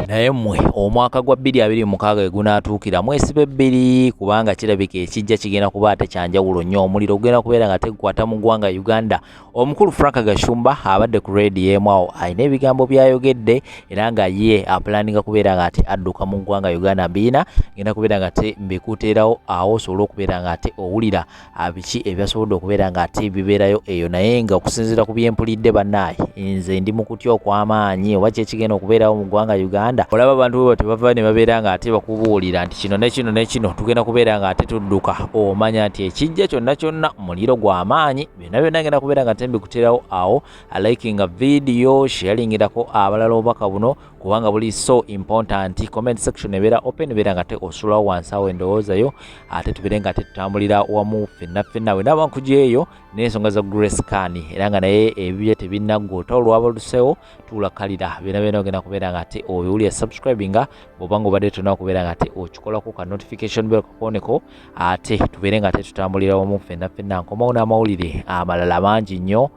naye mmwe omwaka gwa 2026 gunaatuukira mwesibe bbiri kubanga kirabika ekijja kigenda kuba ate kyanjawulo nnyo. Omuliro gugenda kubeera nga tegukwata mu ggwanga Uganda. Omukulu Frank Gashumba abadde ku radio emu awo alina ebigambo byayogedde era nga ye apulaninga kubeera nga ate adduka mu ggwanga Uganda mbiina ngenda kubeera nga ate mbikuteerawo awo osobola okubeera nga ate owulira biki ebyasobodde okubeera nga ate bibeerayo eyo, naye nga okusinziira ku byempulidde bannaayi nze ndi mu kutya okw'amaanyi oba kyekigenda okubeerawo mu ggwanga Uganda. Olaba abantu bo tebava ne babeera nga ate bakubuulira nti kino ne kino ne kino tugenda kubeera nga ate tudduka, omanya nti ekijja kyonna kyonna muliro gwa maanyi. Byonna byonna ngenda kubeera nga ate mbikuteerawo awo, likinga video, sharingirako abalala obubaka buno kubanga buli so important. Comment section ebeera open, ebeera nga ate osulawo wansi awo endowoozayo ate tubeere nga ate tutambulira wamu ffenna we n'abankujeeyo n'ensonga za Grace Kani era nga naye ebibye tebinnaggota olwabalusewo tuulakalira byonna byonna ogenda kubeera nga ate owulira subscribinga bw'obanga obadde tonna kubeera nga ate okikolako ka notification bell kakoneko ate tubeere nga ate tutambulira wamu ffenna nkomawo n'amawulire amalala mangi nnyo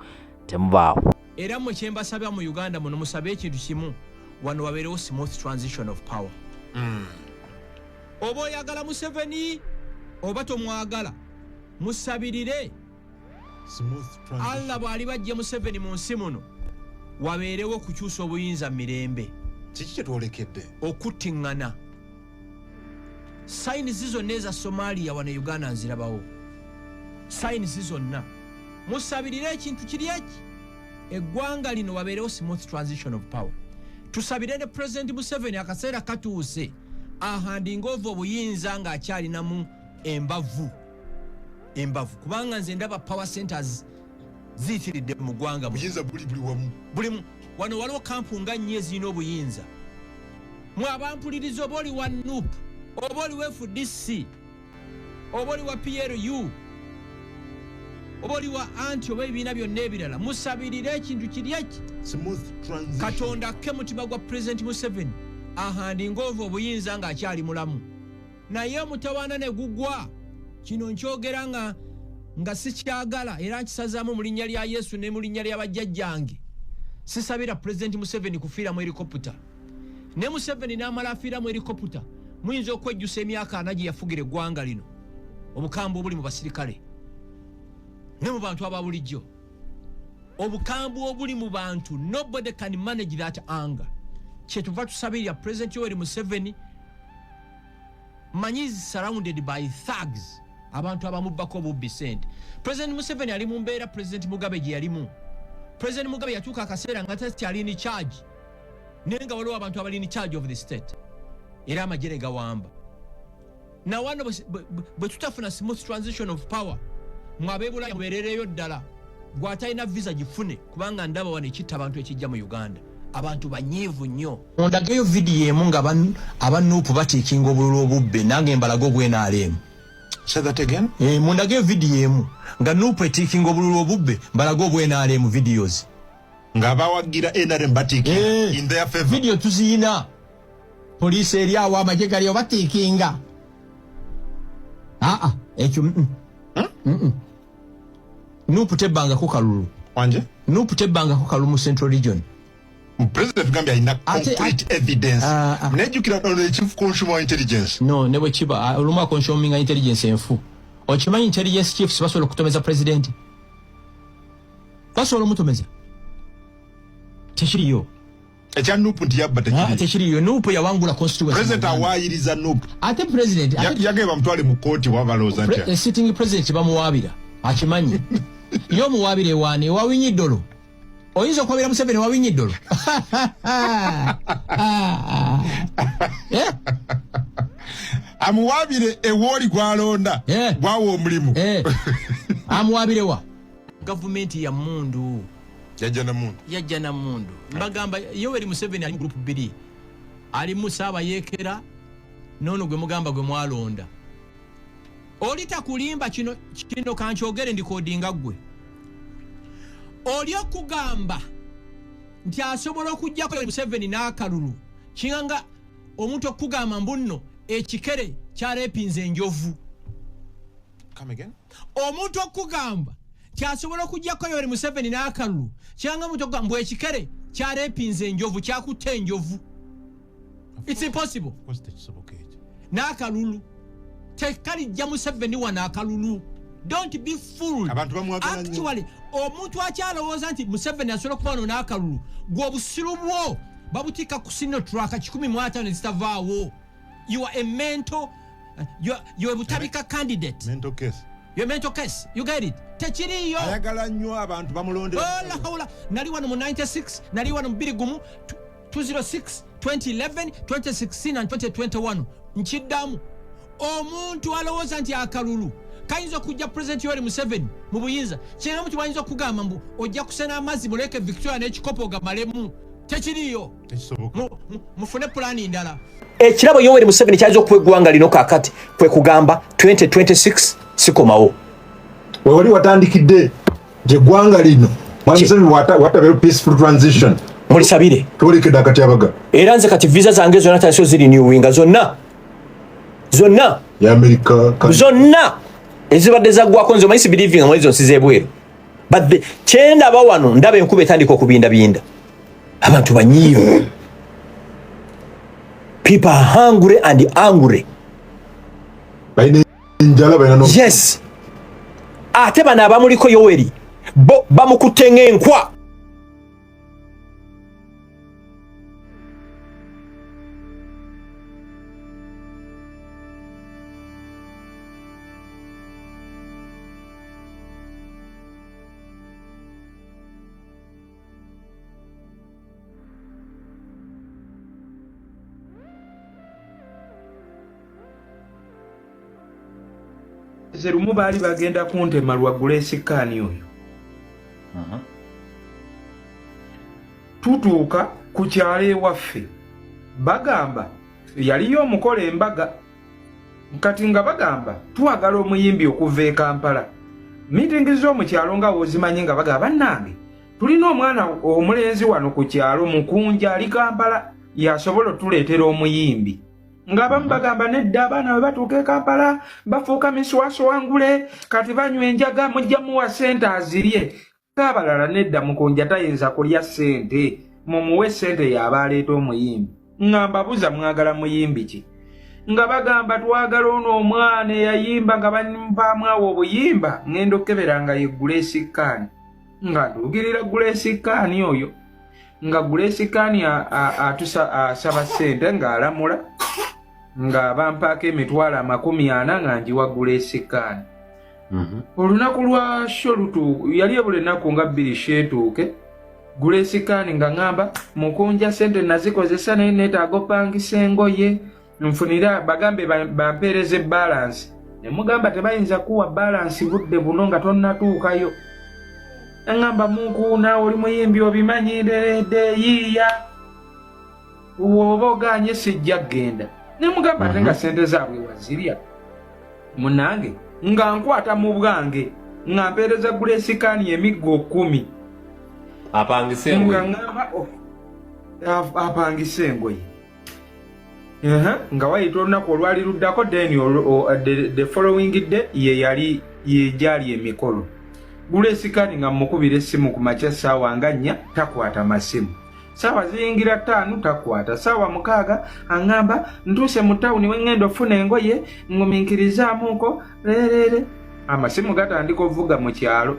temubaawo. Era mmwe kye mbasabya mu Uganda muno musabe ekintu kimu, wano wabeerewo smooth transition of power. Oba oyagala Museveni oba tomwagala musabirire Allah bw'ali bajje Museveni mu nsi muno wabeerewo okukyusa obuyinza mirembe. Kiki kye twolekedde? Okuttiŋŋana. Sayinisi zonna eza Somalia wano Uganda nzirabawo. Sayinisi zonna. Musabirire ekintu kiri eki. Eggwanga lino wabeerewo smooth transition of power. Tusabire ne President Museveni akaseera katuuse ahandinga ova obuyinza ng'akyalinamu embavu. Kubanga nze ndaba power centers ziyitiridde mu ggwanga. Obuyinza buli wamu. Bulimu. Wano waliwo kampu nga nnyo ezirina obuyinza. Mwe abampuliriza oba oli wa NUP, oba oli wa FDC, oba oli wa PLU, oba oli wa anti oba ebibiina byonna ebirala, musabirire ekintu kiri eki. Smooth transition. Katonda akke mutima gwa President Museveni ahandinga ova obuyinza ng'akyali mulamu. Naye omutawaana ne gugwa, kino nkyogera nga sikyagala era nkisazaamu mu linnya lya Yesu ne mu linnya lya bajjajjange. Sisabira President Museveni kufiira mu helikopita. Ne Museveni n'amala afiira mu helikopita, muyinza okwejjusa emyaka 4 gye yafugira eggwanga lino. Obukambwe obuli mu basirikale ne mu bantu ababulijjo. Obukambwe obuli mu bantu, nobody can manage that anger. Kyetuva tusabirira President Yoweri Museveni, manyi is surrounded by thugs, abantu abamubbako obubbi sente. President Museveni ali mu mbeera President Mugabe gye yalimu. President Mugabe yatuuka akaseera nga takyali in charge, naye nga waliwo abantu abali in charge of the state era amagye gawamba. Na wano bwe tutafuna smooth transition of power, mwabebula mubeerereyo ddala gw'atalina visa gifune kubanga ndaba wano ekitta abantu ekijja mu Uganda. Abantu banyiivu nnyo. Ondageyo video emu nga abanuupu batiikinga obululu obubbe nange mbalaga obwenaalemu. Say that again? Mundageyo video emu nga nuupu etiikinga obululu obubbe mbalaga obwenaalemu videos. Nga abawagira NRM batiikinga in their favor. Video tuziyina. Poliisi eri awo amagye gali obatiikinga. Ekyo nuupu tebbangako kalulu. Wanje? Nuupu tebbangako kalulu mu Central Region. President Gambia ina complete evidence. Nejukira no chief consumer intelligence. No, newe chiba oluma consuming intelligence enfu. Ochimanyi intelligence chiefs basobola okutomeza president. Basobola mutomeza. Tekiriyo. Echa nupu nti yabba tekiriyo. Tekiriyo nupu yawangula constituency. President awayiriza nupu. Ate president yageba mutwale mu court wabaloza atya. Sitting president bamuwabira. Akimanyi. Yo muwabire wane wawinyidolo. Oyinza okwabira Museveni wawinyidolo. Amuwabire ewoli gwalonda gwawo omulimu. Amuwabire wa gavumenti ya mundu yajja na mundu. Mbagamba Yoweri Museveni ali mu group 2, ali mu Saba Yekera nono gwe mugamba gwe mwalonda. Olita kulimba kino kankyogere ndikodinga gwe. Oli okugamba nti asobola okujjako Museveni n'akalulu kinganga omuntu okugamba mbunno ekikere kyarepinze enjovu. Come again? Omuntu okugamba nti asobola okujjako Yoweri Museveni n'akalulu kinganga omuntu okugamba ekikere kyarepinze enjovu kyakutte enjovu. It's impossible. N'akalulu tekalijja Museveni wano akalulu. Don't be fooled. Actually, omuntu akyalowooza nti Museveni asobola okuba wano n'akalulu gw'obusiru bwo babutika ku sino track 15 ezitavaawo. You are a mental you're a butabika candidate. Mental case. You're a mental case. You get it? Techiriyo. Ayagala nnyo abantu bamulonde. Hola. Nali wano mu 96, nali wano mu 2006, 2011, 2016 and 2021. Nchiddamu. Omuntu alowooza nti akalulu. Kayinza okujja President Yoweri Museveni mu buyinza. Kyena omuntu wayinza okugamba mbu ojja kusena amazzi muleke Victoria n'ekikopo ogamalemu. Tekiriyo. Mufune pulani ndala. Ekirabo Yoweri Museveni kyayinza okweggwanga lino kaakati kwe kugamba 2026 sikomawo. Wali watandikidde gye ggwanga lino. Museveni watabeera peaceful transition. Mulisabire. Tulikedde akati abaga. Era nze kati visa zange zonna taso ziri renewing zonna. Ya America. Zonna. Ezibadde zaggwako nze omanyi believing nga mwezi nsize ebweru. But the kyenda bawano ndaba enkuba etandika okubindabinda. Abantu banyiivu. People are hungry and angry. Yes. Ate bano abamuliko Yoweri bo bamukutte ng'enkwa. Zerumu bali bagenda kuntema lwagula esikkaani oyo. Tutuuka ku kyalo ewaffe bagamba yaliyo omukola embaga kati nga bagamba twagala omuyimbi okuva e Kampala. Meeting z'omu kyalo nga wozimanyi nga bagamba bannange tulina omwana omulenzi wano ku kyalo Mukunja ali Kampala yasobola otuleetera omuyimbi. Ngabamu bagamba nedda abaana bwe batuuka e Kampala bafuuka miswaswangule kati banywa enjaga mujja muwa ssente azirye. Kaabalala nedda Mukunja tayinza kulya ssente mumuwe ssente y'aba aleeta omuyimbi. Ngamba buza mwagala muyimbi ki? Nga bagamba twagala ono omwana eyayimba nga bampaamu awo obuyimba ngenda okkeberanga ye Grace Khan. Nga ntuukirira Grace Khan oyo nga Grace Khan asaba ssente ng'alamula nga bampaako emitwalo 40 nga njiwa Grace Khan. Olunaku lwa sholutu yali buli nnaku nga 2 sheetuuke Grace Khan nga ngamba Mukunja ssente nazikozesa naye neetaaga opangisa engoye nfunira bagambe bampeereze balance. Ne mugamba tebayinza kuwa balance budde buno nga tonnatuukayo. Ngamba Mukuuna oli muyimbi obimanyiredde yiiya woba oganye sijja genda. Ne mugamba ate nga ssente zaabwe wazirya. Munange nga nkwata mu bwange nga mpeereza Grace Khan emiggo 10. Apangise engoye. Apangise engoye. Nga wayita olunaku olwali luddako then the following day ye gyali emikolo. Grace Khan nga mukubira essimu ku makya ssaawa nga 4 takwata masimu. Sawa ziyingira 5 takwata. Sawa 6 angamba ntuuse mu tawuni wengenda ofuna engoye nguminkirizamuko leerere. Amasimu gatandika ovuga mu kyalo.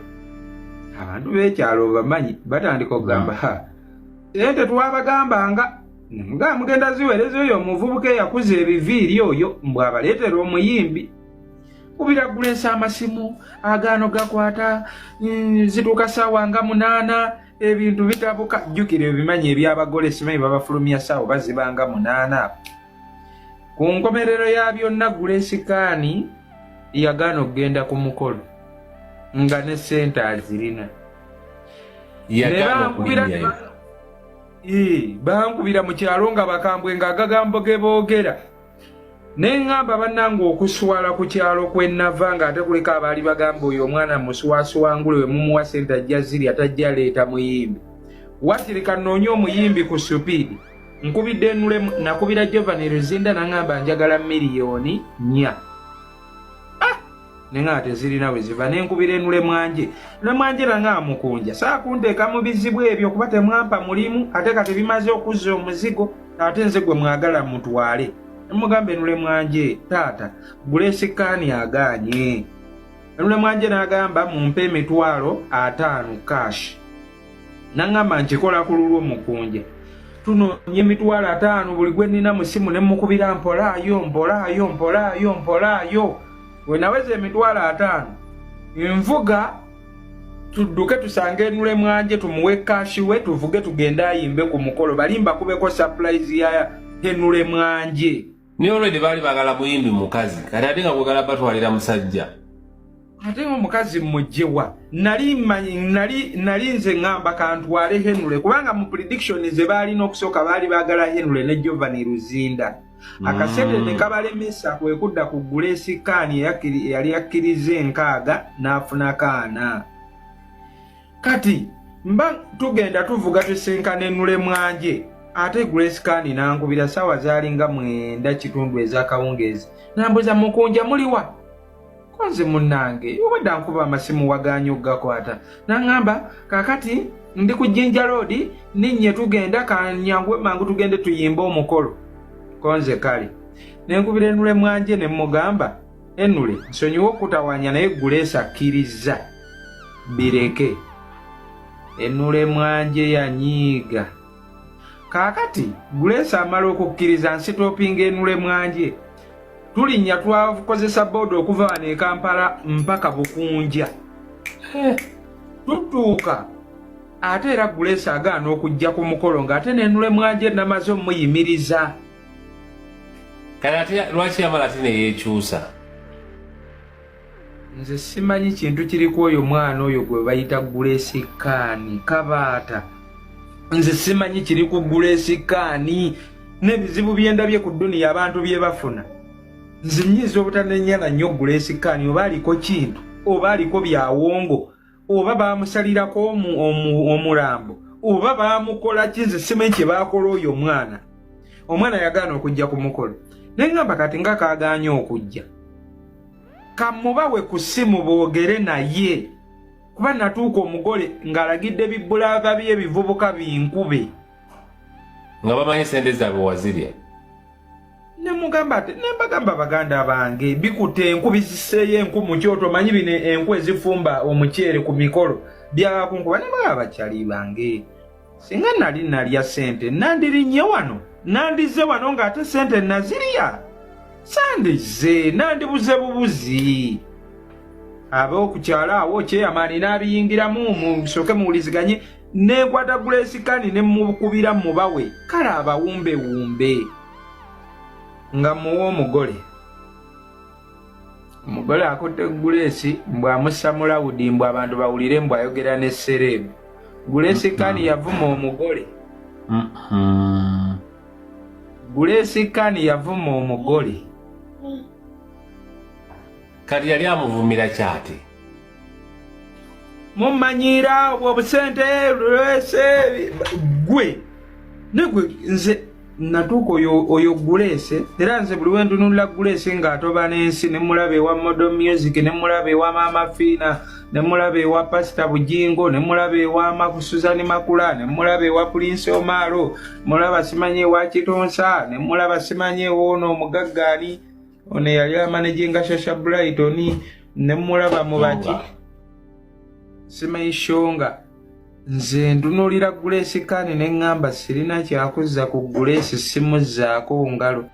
Abantu b'ekyalo bamanyi batandika okugamba ente twabagambanga nga mugenda ziweereza oyo omuvubuka eyakuza ebiviiri oyo mbw abaleetera omuyimbi. Kubira Grace amasimu agaano gakwata zituuka ssaawa nga 8 ebintu bitabuka. Jjukira ebimanyi ebyabagole simanyi babafulumya ssaawa bazibanga 8. Ku nkomerero ya byonna Grace Khan yagaana okugenda ku mukolo nga ne ssente azirina. Bankubira mu kyalo nga bakambwe nga agagambo ge boogera. Ne ngamba bannange okuswala ku kyalo kwe nava nga ate kuliko abaali bagamba oyo omwana muswaswangule we mumuwa ssente ajja zirya tajja leeta muyimbi. Watirika nnoonye omuyimbi ku supiidi. Nkubidde Nule nakubira Giovanni Luzinda nangamba njagala miliyoni 4. Nenga ate zirina we ziva nenkubira Nule Mwanje. Nule Mwanje nga Mukunja. Saa kunteeka mu bizibu ebyo kuba temwampa mulimu ate kati bimaze okuzza omuzigo. ate nze gwe mwagala mutwale. Mugambe Enule Mwanje taata Grace Kani aganye. Enule Mwanje n'agamba mumpe emitwalo 5 cash. Nangamba nkikola ku lulwo mukunje. Tuno nye emitwalo 5 buli gwe nina mu simu ne mukubira mpolaayo. We naweze emitwalo 5. Nvuga tudduke tusange Enule Mwanje tumuwe cash we tuvuge tugenda ayimbe ku mukolo balimba kubeko surprise ya Enule Mwanje. Ni already bali bagala muyimbi mukazi. Kati ate nga bwegala batwalira musajja. Ate omukazi mujjewa. Nali nze ngamba kantwale Enule kubanga mu prediction ze bali n'okusooka bali bagala Enule ne Giovanni Luzinda. Akasente ne kabalemesa kwe kudda ku Grace Kani yali yakkirize nkaaga n'afuna kaana. Kati mba tugenda tuvuga tusenkana Enule Mwanje. Ate Grace Kani nankubira sawa zalinga 9 kitundu ezakawungezi. Nambuza mukunja muliwa. Konze munnange, obadde nkuba amasimu waganyo gakwata. Nangamba kakati ndi ku Jinja Road ninye tugenda kanyangwe mangu tugende tuyimba omukolo. Konze kale. Nenkubira Enule Mwanje ne mugamba Enule nsonyiwo kutawanya naye Grace akkiriza. Bireke. Enule Mwanje yanyiiga. Kakati Grace amala okukkiriza nsitopinga Enule Mwanje. Tulinnya twakozesa board okuva wano e Kampala mpaka Bukunja. Tutuuka. Ate era Grace agaana okujja ku mukolo ng'ate n'Enule Mwanje namaze omuyimiriza. Kati ate lwaki yamala ate ne yeekyusa? Nze simanyi kintu kiriko oyo mwana oyo gwe bayita Grace Kani kabaata. Nze simanyi kiri ku Grace Kani n'ebizibu byendabye ku dduniya abantu bye bafuna. Nze nyiza obutanennyana nnyo Grace Kani oba aliko kintu oba aliko byawongo oba baamusalirako omulambo oba baamukola ki. Nze simanyi kye baakola oyo omwana. Omwana yagaana okujja ku mukolo. Ne ngamba kati nga kaaganya okujja. Kamubawe ku simu boogere naye. Kuba natuuka omugole ng'alagidde bibbulava bye bivubuka binkube. Nga bamanyi sente zaabwe wazirya. Ne mugamba ate ne mbagamba baganda bange bikutte enku biziseeyo enku mu kyoto manyi bino enku ezifumba omuceere ku mikolo byakunkuba ne baba bakyali bange. Singa nalya sente nandirinnye wano nandize wano ng'ate sente nazirya. Sandize nandibuze bubuzi. Ab'okukyala awo kyeyamaani n'abiyingiramu musoke muwuliziganye n'enkwata Grace Kani ne mukubira mubawe kale abawumbe nga muwa omugole. Omugole akutte Grace mbw'amussa mu lawudi mbw abantu bawulire mbw'ayogera ne serebu. Grace Kani yavuma omugole. Grace Kani yavuma omugole. Kati yali amuvumira kyati. Mumanyira obusente Grace gwe. Negwe nze natuuka oyo Grace era nze buli wentunulira Grace ng'atoba n'ensi ne mulaba ewa Model Music ne mulaba ewa Mama Fina ne mulaba ewa Pastor Bujingo ne mulaba ewa Makusuzani Makula ne mulaba ewa Prince Omaro mulaba simanyi ewa Kitonsa ne mulaba simanyi ewa ono omugaggaani ono yali amanaginga Shasha Brighton ne mulaba mu baki simanyi Shonga. Nze ndunulira Grace Kani ne ngamba sirina kyakuzza ku Grace simuzzaako ngalo.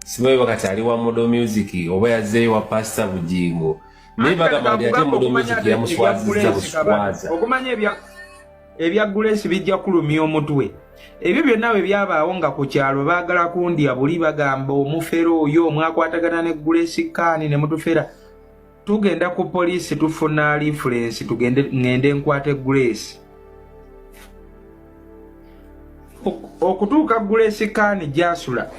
Simanyi wakati ali wa Model Music oba yazzeeyo wa Pastor Bujingo. Naye bagamba ndi ate Model Music yamuswazizza buswaza. Okumanya ebya Grace bijja kulumya omutwe. Ebyo byonna bwe byabaawo nga ku kyalo baagala kundya buli bagamba omufero oyo omwakwatagana ne Grace Kani ne mutufera. Tugenda ku police tufuna reference ngende nkwate Grace. Okutuuka Grace Kani gyasula.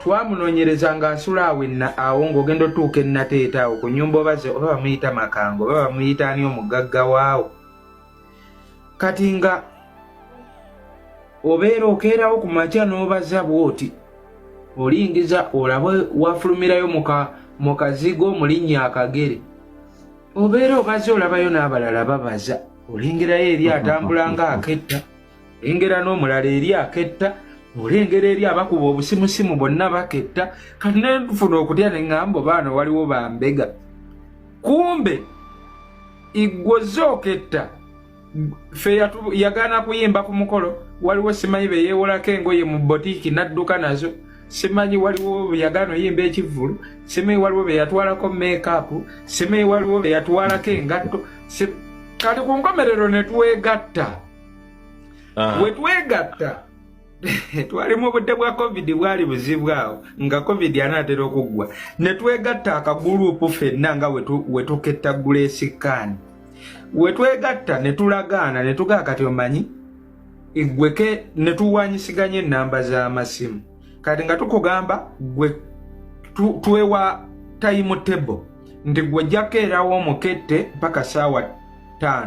Twamunoonyereza ng'asula awo ng'ogenda otuuka Nateeta awo ku nnyumba oba bamuyita Makango oba bamuyita ani omugagga waawo. Kati nga obeera okeerawo ku makya n'obaza bw'oti olingiza olabe wafulumirayo mu kazigo mulinnya akagere. Obeera obaze olabayo n'abalala babaza olingirayo eri atambula ng'aketta olengera n'omulala eri aketta, olengera eri abakuba obusimusimu bonna baketta. Kati ne nfuna okutya ne ŋŋamba baano waliwo bambega. Kumbe igwoze oketta fe yagaana kuyimba ku mukolo, waliwo simanyi be yeewolako engoye mu botiiki n'adduka nazo, simanyi waliwo be yagaana oyimba ekivvulu, simanyi waliwo be yatwalako make-up, simanyi waliwo be yatwalako engatto. Kati ku nkomerero ne twegatta. We twegatta twali mu budde bwa covid bwali buzibu awo nga covid anaatera okuggwa, ne twegatta akaguruupu ffenna nga we tuketta Grace Kan. We twegatta ne tulagaana ne tugaa kati omanyi igweke ne tuwanyisiganya ennamba z'amasimu. Kati nga tukugamba gwe twewa time table nti gwe jakeerawo omukette mpaka ssaawa 5.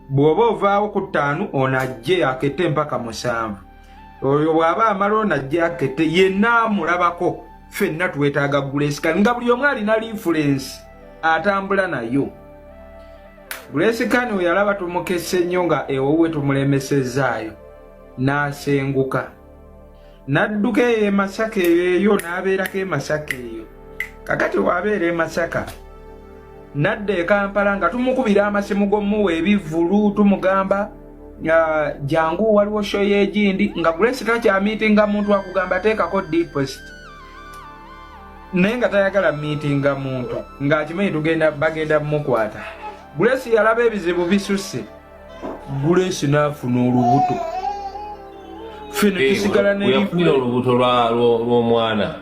Bw'oba ovaawo ku 5 ono ajje akette mpaka 7. Oyo bw'aba amala ono ajje akette yenna amulabako. Ffenna twetaaga Grace Kan nga buli omu alina influence atambula nayo. Grace Kan we yalaba tumukesse nnyo nga ewuwe tumulemesezaayo n'asenguka n'adduka eyo e Masaka eyo n'abeerako e Masaka eyo. Kakati bw'abeera e Masaka nadda e Kampala nga tumukubira amasimu g'omuwa ebivvulu tumugamba jangu waliwo show y'egindi nga Grace takyamiitinga muntu akugamba teekako deposit, naye nga tayagala miitinga muntu ng'akimanyi bagenda mukwata. Grace yalaba ebizibu bisusse, Grace n'afuna olubuto. Ffene tusigala olubuto lw'omwana.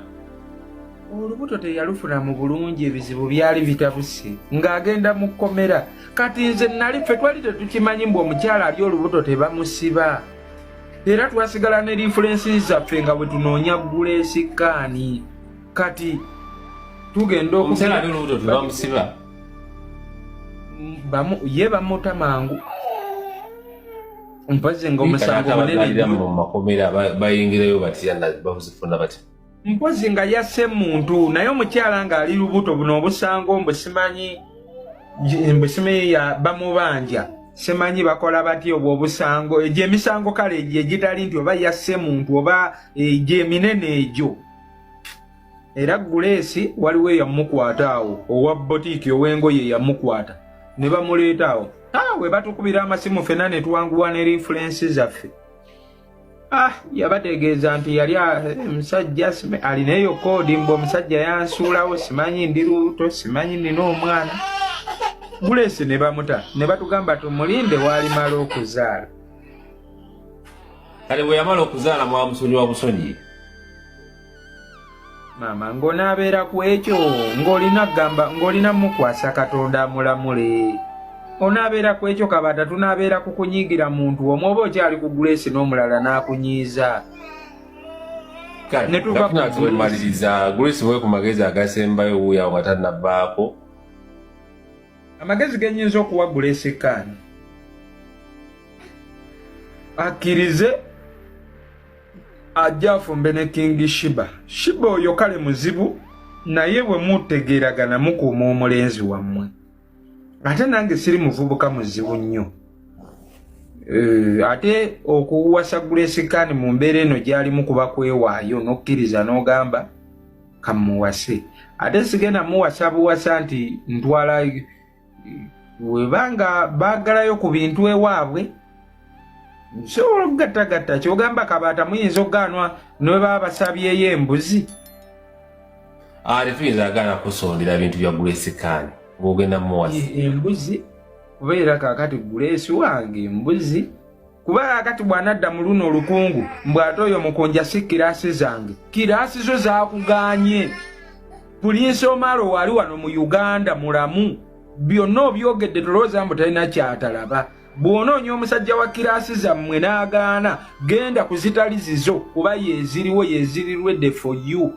Olubuto teyalufuna mu bulungi, ebizibu byali bitabuse ng'agenda mu kkomera. Kati nze nali ffe twali tetukimanyi mbu omukyala ali olubuto tebamusiba, era twasigala ne referensi zaffe nga bwe tunoonya Grace Kan. Kati tugenda omukyala ali olubuto tebamusiba, ye bamuta mangu. Mpozi nga omusango munene mu makomera bayingirayo batya babuzifuna batya. Mpozi nga yasse muntu naye omukyala nga ali lubuto buno obusango mbesimanyi ya bamubanja, simanyi bakola batya obwo obusango egyo emisango kale egyo egitali nti oba yasse muntu oba egyo eminene egyo. Era Grace waliwo eyamukwata awo owa botiiki ow'engoye yamukwata ne bamuleeta awo. We batukubira amasimu ffenna ne tuwanguwa ne referensi zaffe. Yabategeeza nti yali omusajja alinaeyo koodi mbu omusajja yansuulawo, simanyi ndi lubuto, simanyi nina omwana. Grace ne bamuta ne batugamba tumulinde waalimala okuzaala. Kale bwe yamala okuzaala mwamusonyiwa busonyi. Maama ng'onaabeera ku ekyo ng'olina mukwasa Katonda amulamule. Onaabeera ku ekyo kabata tunaabeera ku kunyiigira muntu omwo oba okyali ku Grace n'omulala n'akunyiiza. Ne tumaliriza Grace bwe ku magezi agasembayo wuuyo nga tannabbaako. Amagezi genyinza okuwa Grace Kan akkirize ajja afumbe ne King Shiba. Shiba oyo kale muzibu naye bwe mutegeeragana mukuuma omulenzi wammwe. Ate nange siri muvubuka muzibu nnyo. Ate okuwasa Grace Kan mu mbeera eno gy'alimu kuba kwewaayo n'okkiriza n'ogamba kamuwase. Ate sigenda muwasa buwasa nti ntwala webanga baagalayo ku bintu ewaabwe nsobola okugattagatta kyogamba kabata muyinza okugaanwa ne baba basabyeyo embuzi. Tuyinza agaana kusondera bintu bya Grace Kan ng'ogenda muwasa embuzi kubeera kaakati Grace wange embuzi kuba kaakati bw'anadda mu luno olukungu mbw'ate oyo mukunja si kiraasi zange, kiraasi zo zaakuganye. Pulinsi Omaro wali wano mu Uganda mulamu, byonna obyogedde tolowooza mbu talina kyatalaba. Bw'onoonya omusajja wa kiraasi zammwe n'agaana genda ku zitali zizo kuba yeeziriwo yeezirirwedde for you.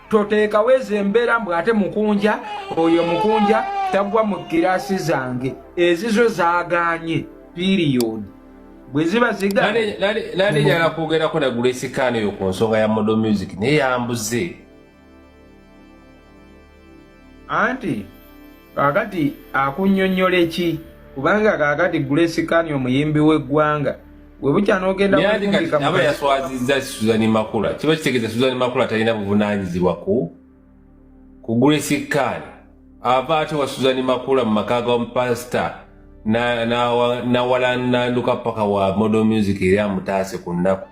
Toteekawo ezo embeera mbw ate mukunja oyo mukunja tagwa mu kiraasi zange, ezizo zaaganye period. Bwe ziba ziganye nali njala kwogerako na Grace Kan eyo ku nsonga ya Modo Music naye yambuze. Anti kaakati akunnyonnyola eki kubanga kaakati Grace Kan omuyimbi w'eggwanga webucha n'ogenda kuvumbika aba yaswazizza Suzan Makula kiba kitegeeza Suzan Makula talina buvunaanyizibwa ku Grace Khan ava ate wa Suzan Makula mu maka ga pastor na walananduka paka wa Model Music eri amutaase ku nnaku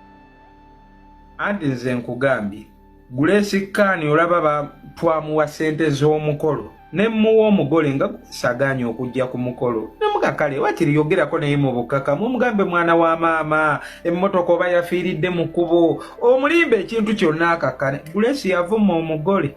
anti nze nkugambye Grace Khan olaba twamuwa ssente z'omukolo ne muwa omugole nga saganye okujja ku mukolo namugakale wakiri yogerako naye mu bukaka mumugambe mwana wa maama emmotoka oba yafiiridde mu kkubo omulimbe ekintu kyonna akakane Grace yavuma omugole